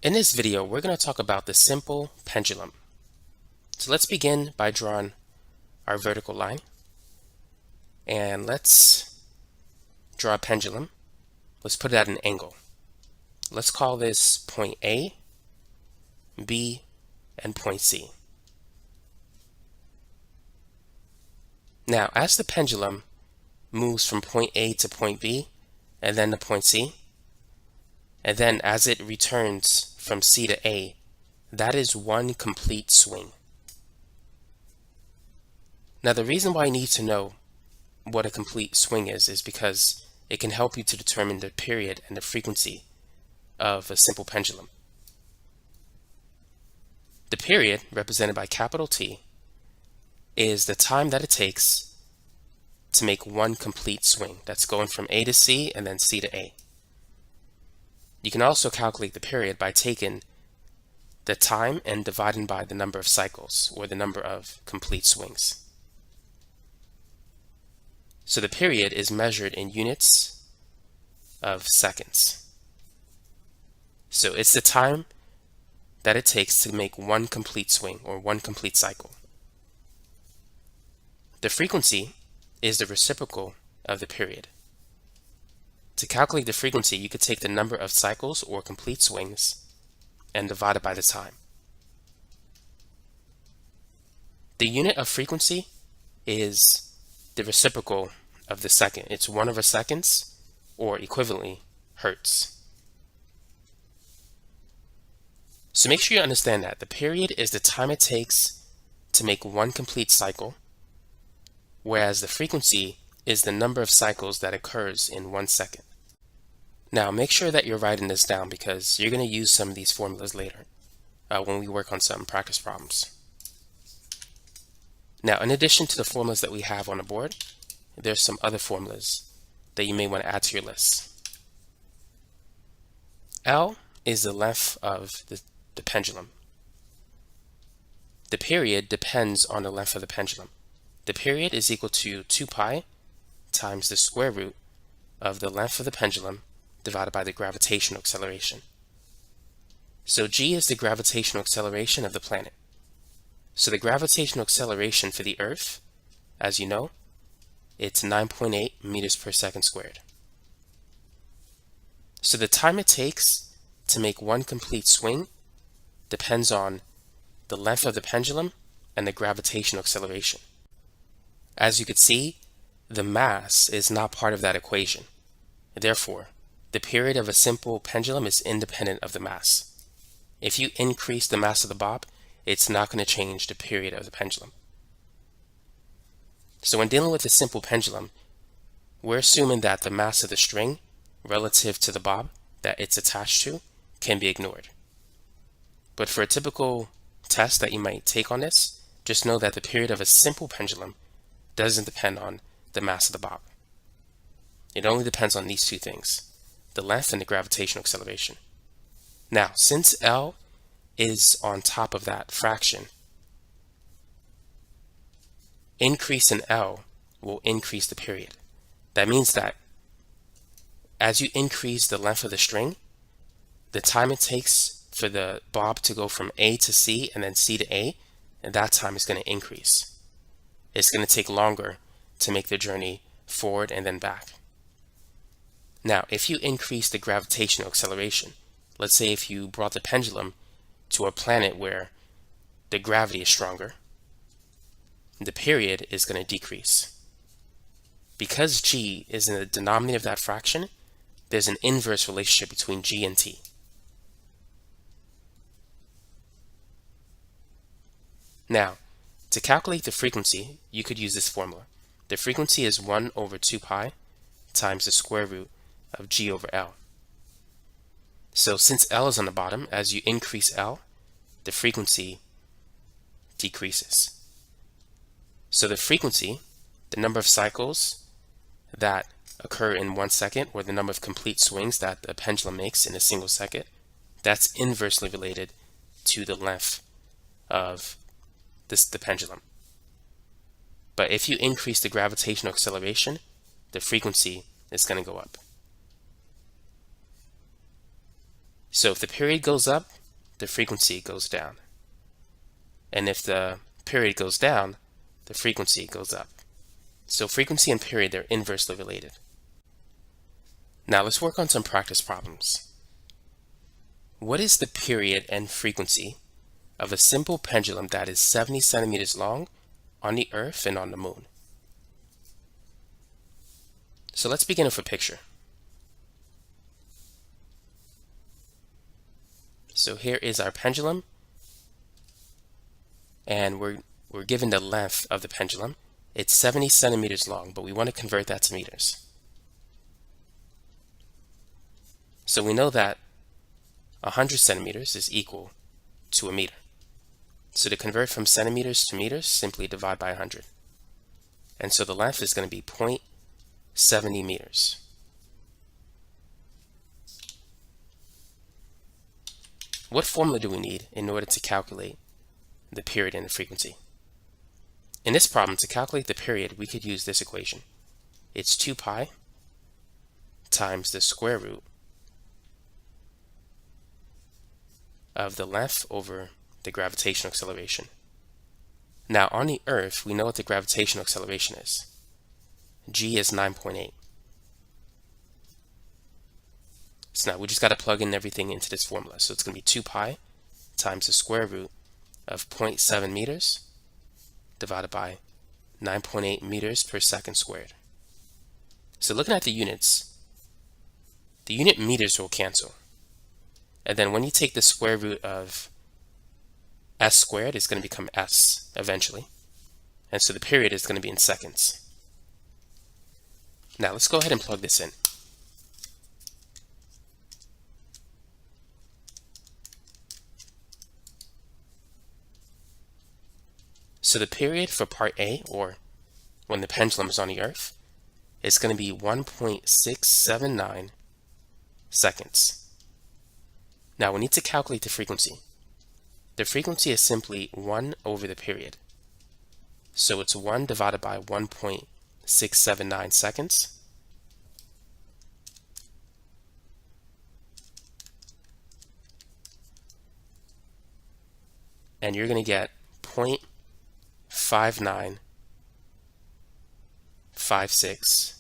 In this video, we're going to talk about the simple pendulum. So let's begin by drawing our vertical line. And let's draw a pendulum. Let's put it at an angle. Let's call this point A, B, and point C. Now, as the pendulum moves from point A to point B, and then to point C, and then as it returns from C to A, that is one complete swing. Now, the reason why you need to know what a complete swing is because it can help you to determine the period and the frequency of a simple pendulum. The period, represented by capital T, is the time that it takes to make one complete swing. That's going from A to C and then C to A. You can also calculate the period by taking the time and dividing by the number of cycles, or the number of complete swings. So the period is measured in units of seconds. So it's the time that it takes to make one complete swing, or one complete cycle. The frequency is the reciprocal of the period. To calculate the frequency, you could take the number of cycles or complete swings and divide it by the time. The unit of frequency is the reciprocal of the second. It's 1/seconds, or equivalently, hertz. So make sure you understand that the period is the time it takes to make one complete cycle, whereas the frequency is the number of cycles that occurs in 1 second. Now make sure that you're writing this down because you're going to use some of these formulas later when we work on some practice problems. Now, in addition to the formulas that we have on the board, there's some other formulas that you may want to add to your list. L is the length of the pendulum. The period depends on the length of the pendulum. The period is equal to 2 pi times the square root of the length of the pendulum divided by the gravitational acceleration. So G is the gravitational acceleration of the planet. So the gravitational acceleration for the Earth, as you know, it's 9.8 meters per second squared. So the time it takes to make one complete swing depends on the length of the pendulum and the gravitational acceleration. As you could see, the mass is not part of that equation. Therefore, the period of a simple pendulum is independent of the mass. If you increase the mass of the bob, it's not going to change the period of the pendulum. So when dealing with a simple pendulum, we're assuming that the mass of the string relative to the bob that it's attached to can be ignored. But for a typical test that you might take on this, just know that the period of a simple pendulum doesn't depend on the mass of the bob. It only depends on these two things: the length and the gravitational acceleration. Now, since L is on top of that fraction, increase in L will increase the period. That means that as you increase the length of the string, the time it takes for the bob to go from A to C and then C to A, and that time is going to increase. It's going to take longer to make the journey forward and then back. Now, if you increase the gravitational acceleration, let's say if you brought the pendulum to a planet where the gravity is stronger, the period is going to decrease. Because G is in the denominator of that fraction, there's an inverse relationship between G and T. Now, to calculate the frequency, you could use this formula. The frequency is 1/2 pi times the square root of G over L. So since L is on the bottom, as you increase L, the frequency decreases. So the frequency, the number of cycles that occur in 1 second, or the number of complete swings that the pendulum makes in a single second, that's inversely related to the length of the pendulum. But if you increase the gravitational acceleration, the frequency is going to go up. So if the period goes up, the frequency goes down. And if the period goes down, the frequency goes up. So frequency and period, they're inversely related. Now let's work on some practice problems. What is the period and frequency of a simple pendulum that is 70 centimeters long on the Earth and on the Moon? So let's begin with a picture. So here is our pendulum, and we're given the length of the pendulum. It's 70 centimeters long, but we want to convert that to meters. So we know that 100 centimeters is equal to a meter. So to convert from centimeters to meters, simply divide by 100. And so the length is going to be 0.70 meters. What formula do we need in order to calculate the period and the frequency? In this problem, to calculate the period, we could use this equation. It's 2 pi times the square root of the length over the gravitational acceleration. Now on the Earth, we know what the gravitational acceleration is. G is 9.8. So now we just got to plug in everything into this formula. So it's going to be 2 pi times the square root of 0.7 meters divided by 9.8 meters per second squared. So looking at the units, the unit meters will cancel. And then when you take the square root of s squared, it's going to become s eventually. And so the period is going to be in seconds. Now let's go ahead and plug this in. So the period for part A, or when the pendulum is on the Earth, is going to be 1.679 seconds. Now we need to calculate the frequency. The frequency is simply 1 over the period. So it's 1 divided by 1.679 seconds. And you're going to get 0.5956,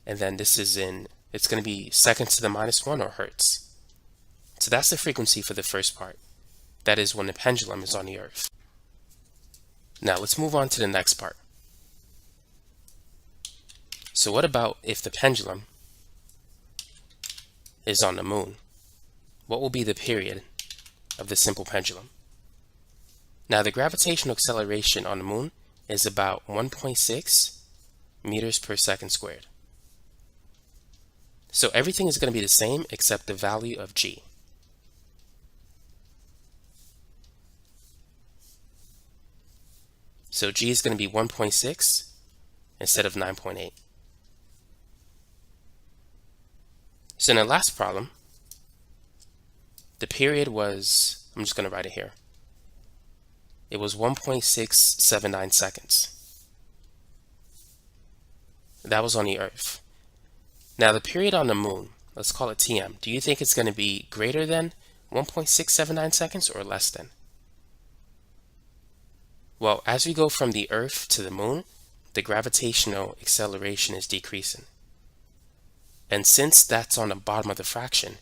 and then this is it's going to be seconds to the -1 or hertz. So that's the frequency for the first part. That is when the pendulum is on the Earth. Now let's move on to the next part. So what about if the pendulum is on the Moon? What will be the period of the simple pendulum? Now the gravitational acceleration on the Moon is about 1.6 meters per second squared. So everything is going to be the same except the value of g. So g is going to be 1.6 instead of 9.8. So in the last problem, the period was, I'm just going to write it here. It was 1.679 seconds. That was on the Earth. Now the period on the Moon, let's call it Tm. Do you think it's going to be greater than 1.679 seconds or less than? Well, as we go from the Earth to the Moon, the gravitational acceleration is decreasing. And since that's on the bottom of the fraction,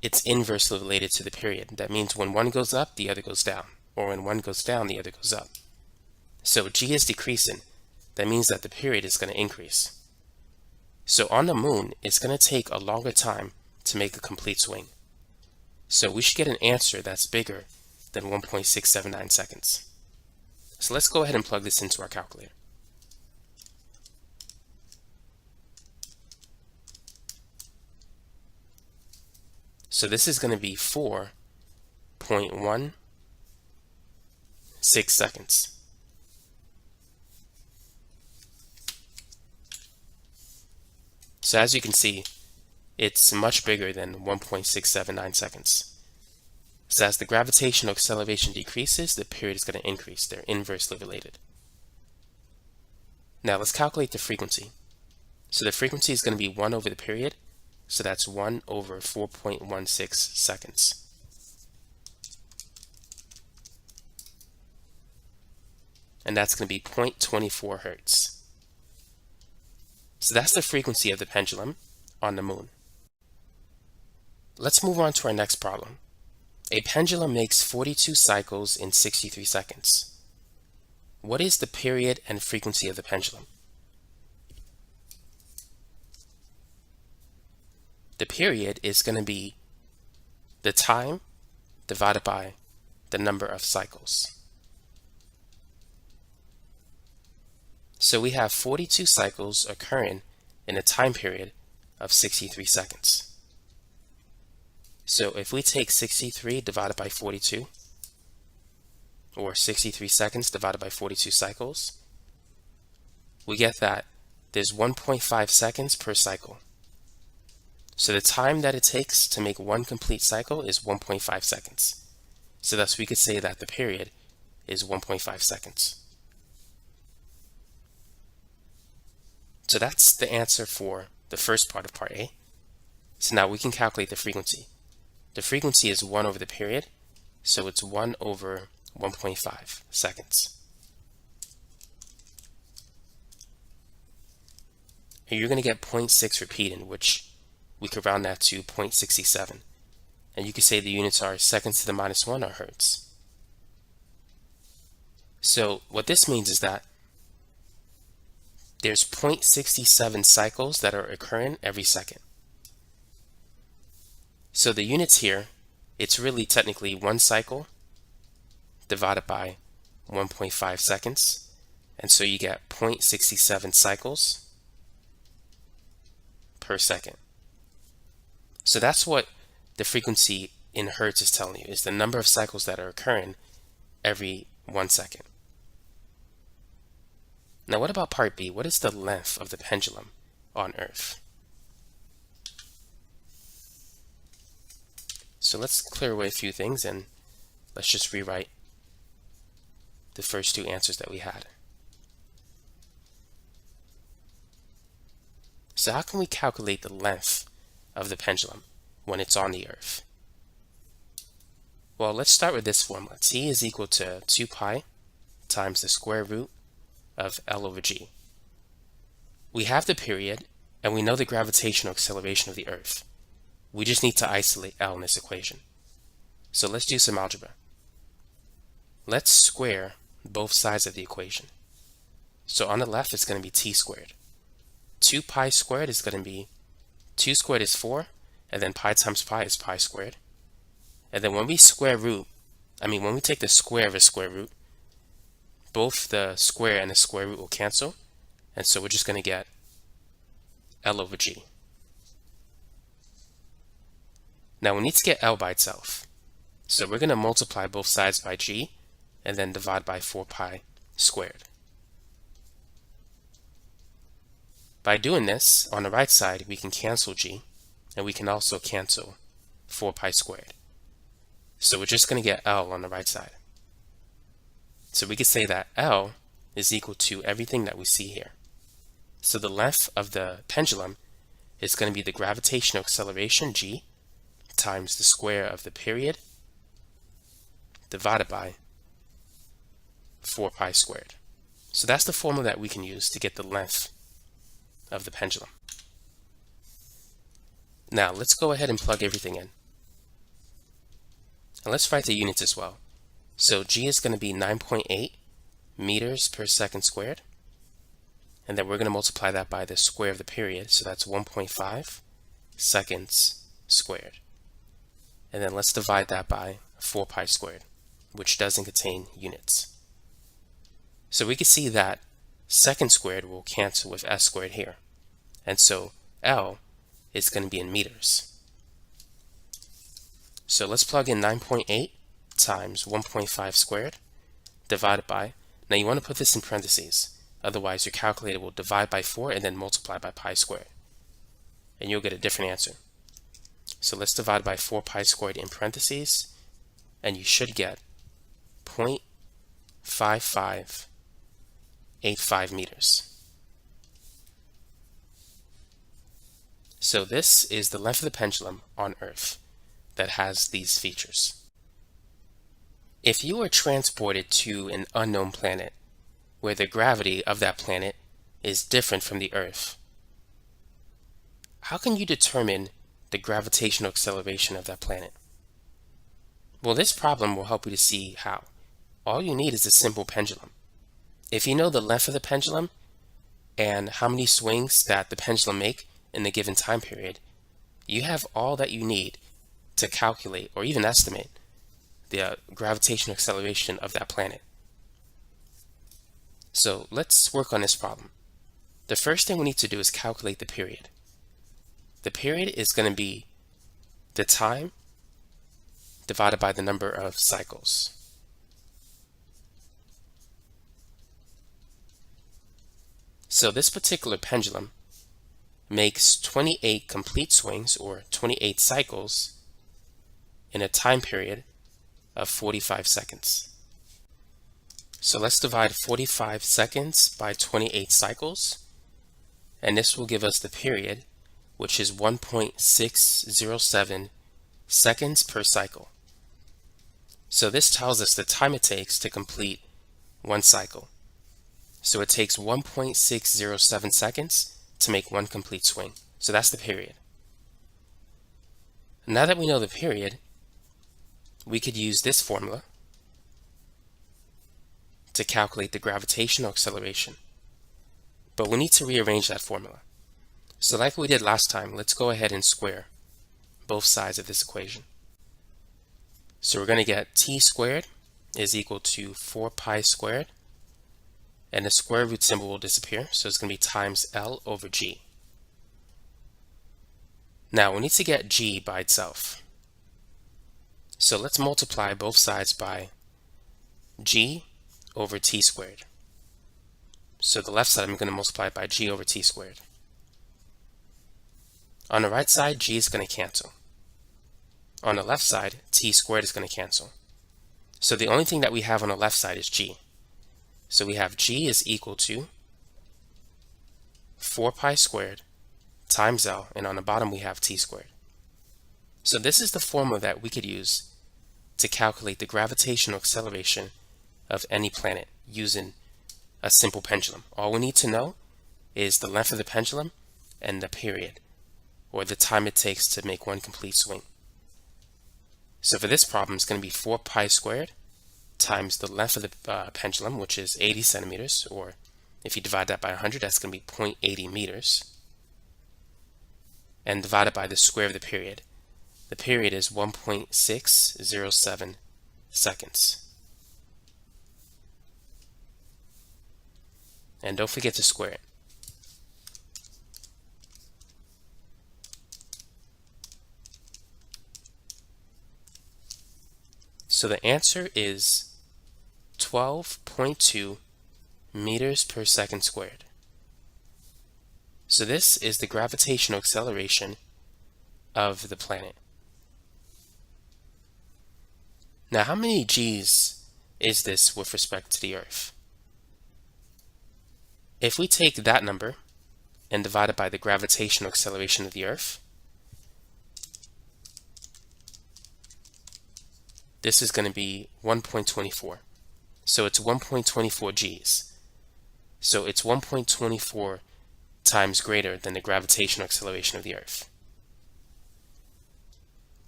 it's inversely related to the period. That means when one goes up, the other goes down. Or when one goes down, the other goes up. So g is decreasing. That means that the period is going to increase. So on the Moon, it's going to take a longer time to make a complete swing. So we should get an answer that's bigger than 1.679 seconds. So let's go ahead and plug this into our calculator. So this is going to be 4.16 seconds. So as you can see, it's much bigger than 1.679 seconds. So as the gravitational acceleration decreases, the period is going to increase. They're inversely related. Now let's calculate the frequency. So the frequency is going to be 1 over the period, So that's 1 over 4.16 seconds. And that's going to be 0.24 hertz. So that's the frequency of the pendulum on the moon. Let's move on to our next problem. A pendulum makes 42 cycles in 63 seconds. What is the period and frequency of the pendulum? The period is going to be the time divided by the number of cycles. So we have 42 cycles occurring in a time period of 63 seconds. So if we take 63 divided by 42, or 63 seconds divided by 42 cycles, we get that there's 1.5 seconds per cycle. So the time that it takes to make one complete cycle is 1.5 seconds. So thus we could say that the period is 1.5 seconds. So that's the answer for the first part of part A. So now we can calculate the frequency. The frequency is 1 over the period, so it's 1 over 1.5 seconds. And you're going to get 0.6 repeating, which we could round that to 0.67. And you could say the units are seconds to the minus 1 or hertz. So what this means is that there's 0.67 cycles that are occurring every second. So the units here, it's really technically 1 cycle divided by 1.5 seconds. And so you get 0.67 cycles per second. So that's what the frequency in hertz is telling you, is the number of cycles that are occurring every 1 second. Now what about part B? What is the length of the pendulum on Earth? So let's clear away a few things and let's just rewrite the first two answers that we had. So how can we calculate the length of the pendulum when it's on the Earth? Well, let's start with this formula. T is equal to 2 pi times the square root of L over G. We have the period and we know the gravitational acceleration of the Earth. We just need to isolate L in this equation. So let's do some algebra. Let's square both sides of the equation. So on the left it's going to be t squared. 2 pi squared is going to be 2 squared is 4, and then pi times pi is pi squared. And then when we when we take the square of a square root, both the square and the square root will cancel, and so we're just going to get L over G. Now we need to get L by itself. So we're going to multiply both sides by G and then divide by 4 pi squared. By doing this, on the right side we can cancel G, and we can also cancel 4 pi squared. So we're just going to get L on the right side. So we could say that L is equal to everything that we see here. So the length of the pendulum is going to be the gravitational acceleration G times the square of the period divided by 4 pi squared. So that's the formula that we can use to get the length of the pendulum. Now let's go ahead and plug everything in. And let's write the units as well. So G is going to be 9.8 meters per second squared. And then we're going to multiply that by the square of the period. So that's 1.5 seconds squared. And then let's divide that by 4 pi squared, which doesn't contain units. So we can see that second squared will cancel with s squared here. And so L is going to be in meters. So let's plug in 9.8 times 1.5 squared divided by, now you want to put this in parentheses, otherwise your calculator will divide by 4 and then multiply by pi squared. And you'll get a different answer. So let's divide by 4 pi squared in parentheses, and you should get 0.5585 meters. So this is the length of the pendulum on Earth that has these features. If you are transported to an unknown planet where the gravity of that planet is different from the Earth, how can you determine the gravitational acceleration of that planet? Well, this problem will help you to see how. All you need is a simple pendulum. If you know the length of the pendulum and how many swings that the pendulum make in a given time period, you have all that you need to calculate or even estimate the gravitational acceleration of that planet. So let's work on this problem. The first thing we need to do is calculate the period. The period is going to be the time divided by the number of cycles. So this particular pendulum makes 28 complete swings or 28 cycles in a time period of 45 seconds. So let's divide 45 seconds by 28 cycles, and this will give us the period, which is 1.607 seconds per cycle. So this tells us the time it takes to complete one cycle. So it takes 1.607 seconds to make one complete swing. So that's the period. Now that we know the period, we could use this formula to calculate the gravitational acceleration. But we need to rearrange that formula. So like we did last time, let's go ahead and square both sides of this equation. So we're going to get t squared is equal to 4 pi squared, and the square root symbol will disappear, so it's going to be times L over G. Now we need to get G by itself. So let's multiply both sides by G over T squared. So the left side I'm going to multiply by G over T squared. On the right side, G is going to cancel. On the left side, T squared is going to cancel. So the only thing that we have on the left side is G. So we have G is equal to 4 pi squared times L, and on the bottom we have T squared. So this is the formula that we could use to calculate the gravitational acceleration of any planet using a simple pendulum. All we need to know is the length of the pendulum and the period, or the time it takes to make one complete swing. So for this problem, it's going to be 4 pi squared times the length of the pendulum, which is 80 centimeters, or if you divide that by 100, that's going to be 0.80 meters, and divided by the square of the period. The period is 1.607 seconds. And don't forget to square it. So the answer is 12.2 meters per second squared. So this is the gravitational acceleration of the planet. Now, how many G's is this with respect to the Earth? If we take that number and divide it by the gravitational acceleration of the Earth, this is going to be 1.24. So it's 1.24 G's. So it's 1.24 times greater than the gravitational acceleration of the Earth.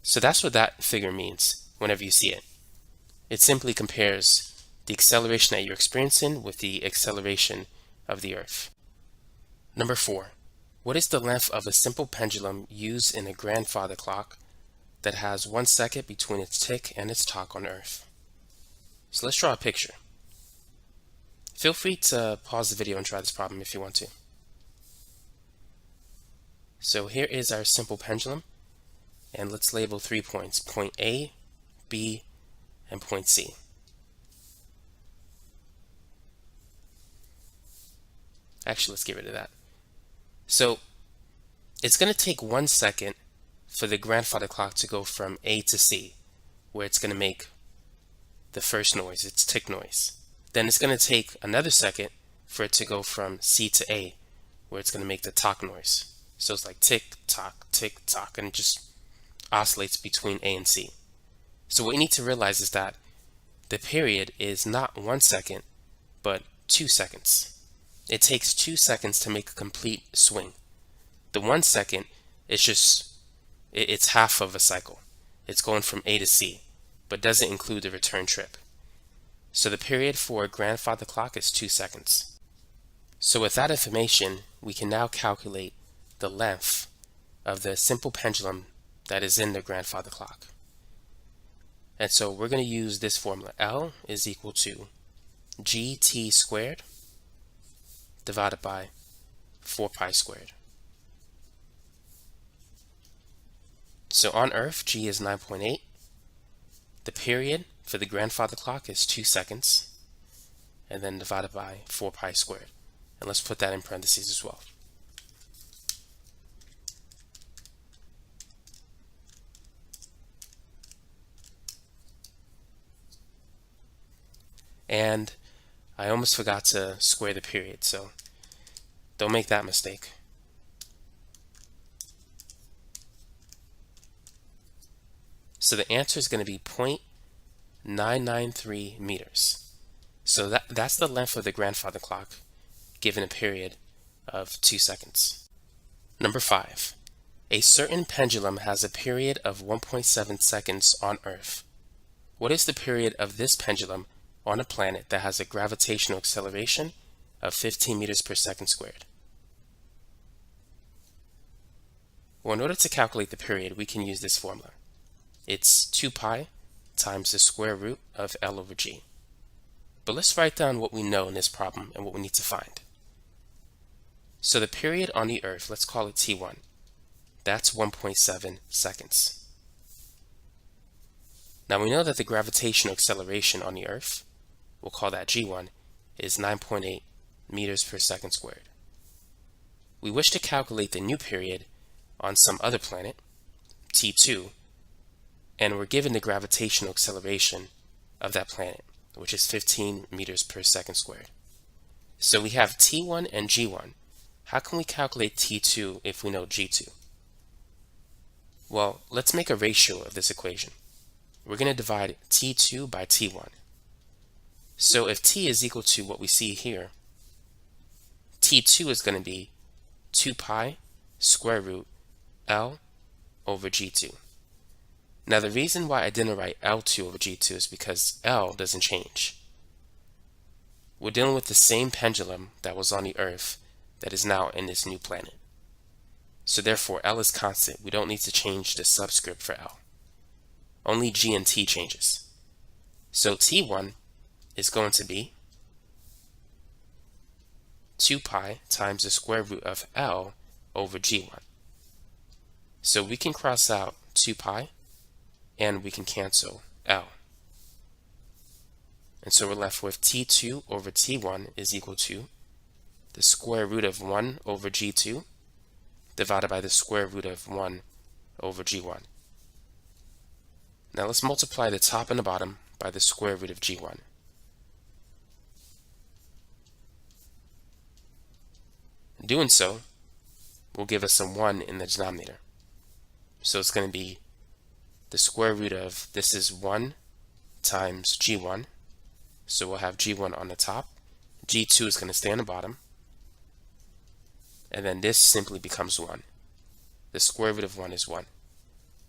So that's what that figure means whenever you see it. It simply compares the acceleration that you're experiencing with the acceleration of the Earth. Number 4. What is the length of a simple pendulum used in a grandfather clock that has 1 second between its tick and its talk on Earth? So let's draw a picture. Feel free to pause the video and try this problem if you want to. So here is our simple pendulum, and let's label 3 points, point A, B, and point C. Actually, let's get rid of that. So it's going to take 1 second for the grandfather clock to go from A to C, where it's going to make the first noise, its tick noise. Then it's going to take another second for it to go from C to A, where it's going to make the talk noise. So it's like tick tock, and it just oscillates between A and C. So what you need to realize is that the period is not 1 second, but 2 seconds. It takes 2 seconds to make a complete swing. The 1 second is just, it's half of a cycle. It's going from A to C, but doesn't include the return trip. So the period for a grandfather clock is 2 seconds. So with that information, we can now calculate the length of the simple pendulum that is in the grandfather clock. And so we're going to use this formula. L is equal to gt squared divided by 4 pi squared. So on Earth, G is 9.8. The period for the grandfather clock is 2 seconds, and then divided by 4 pi squared. And let's put that in parentheses as well. And I almost forgot to square the period, so don't make that mistake. So the answer is going to be 0.993 meters. So that's the length of the grandfather clock given a period of 2 seconds. Number 5. A certain pendulum has a period of 1.7 seconds on Earth. What is the period of this pendulum on a planet that has a gravitational acceleration of 15 meters per second squared? Well, in order to calculate the period, we can use this formula. It's 2 pi times the square root of L over G. But let's write down what we know in this problem and what we need to find. So the period on the Earth, let's call it T1. That's 1.7 seconds. Now we know that the gravitational acceleration on the Earth, we'll call that G1, is 9.8 meters per second squared. We wish to calculate the new period on some other planet, T2, and we're given the gravitational acceleration of that planet, which is 15 meters per second squared. So we have T1 and G1. How can we calculate T2 if we know G2? Well, let's make a ratio of this equation. We're going to divide T2 by T1. So if T is equal to what we see here, T2 is going to be 2 pi square root L over G2. Now the reason why I didn't write L2 over G2 is because L doesn't change. We're dealing with the same pendulum that was on the Earth that is now in this new planet. So therefore L is constant. We don't need to change the subscript for L. Only G and T changes. So T1 is going to be 2 pi times the square root of L over G1. So we can cross out 2 pi and we can cancel L. And so we're left with T2 over T1 is equal to the square root of 1 over G2 divided by the square root of 1 over G1. Now let's multiply the top and the bottom by the square root of G1. Doing so will give us a 1 in the denominator. So it's going to be the square root of, this is 1 times G1. So we'll have G1 on the top. G2 is going to stay on the bottom. And then this simply becomes 1. The square root of 1 is 1.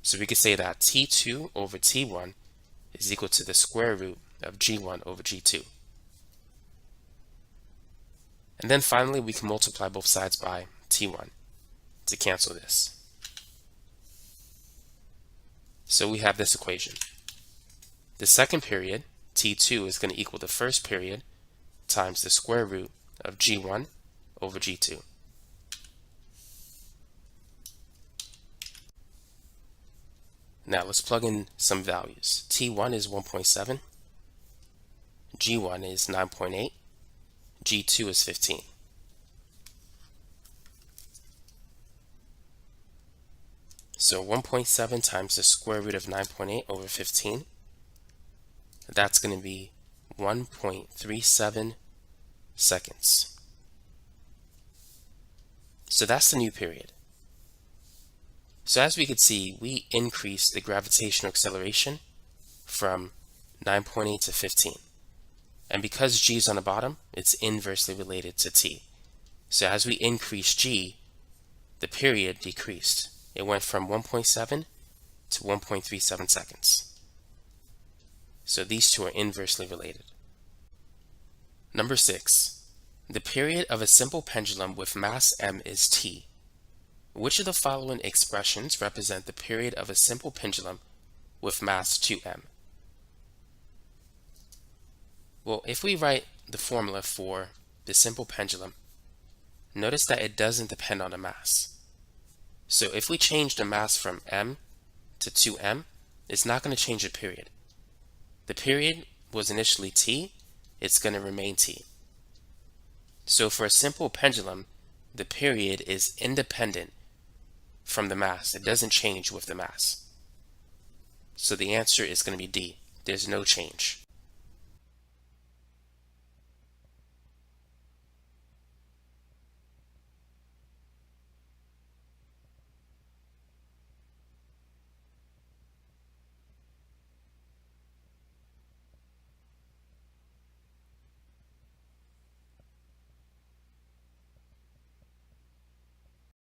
So we could say that T2 over T1 is equal to the square root of G1 over G2. And then finally we can multiply both sides by T1 to cancel this. So we have this equation. The second period, T2, is going to equal the first period times the square root of G1 over G2. Now let's plug in some values. T1 is 1.7, G1 is 9.8, G2 is 15. So 1.7 times the square root of 9.8 over 15, that's going to be 1.37 seconds. So that's the new period. So as we could see, we increased the gravitational acceleration from 9.8 to 15. And because g is on the bottom, it's inversely related to t. So as we increase g, the period decreased. It went from 1.7 to 1.37 seconds. So these two are inversely related. Number 6. The period of a simple pendulum with mass m is t. Which of the following expressions represent the period of a simple pendulum with mass 2m? Well, if we write the formula for the simple pendulum, notice that it doesn't depend on the mass. So if we change the mass from m to 2m, it's not going to change the period. The period was initially t, it's going to remain t. So for a simple pendulum, the period is independent from the mass. It doesn't change with the mass. So the answer is going to be D. There's no change.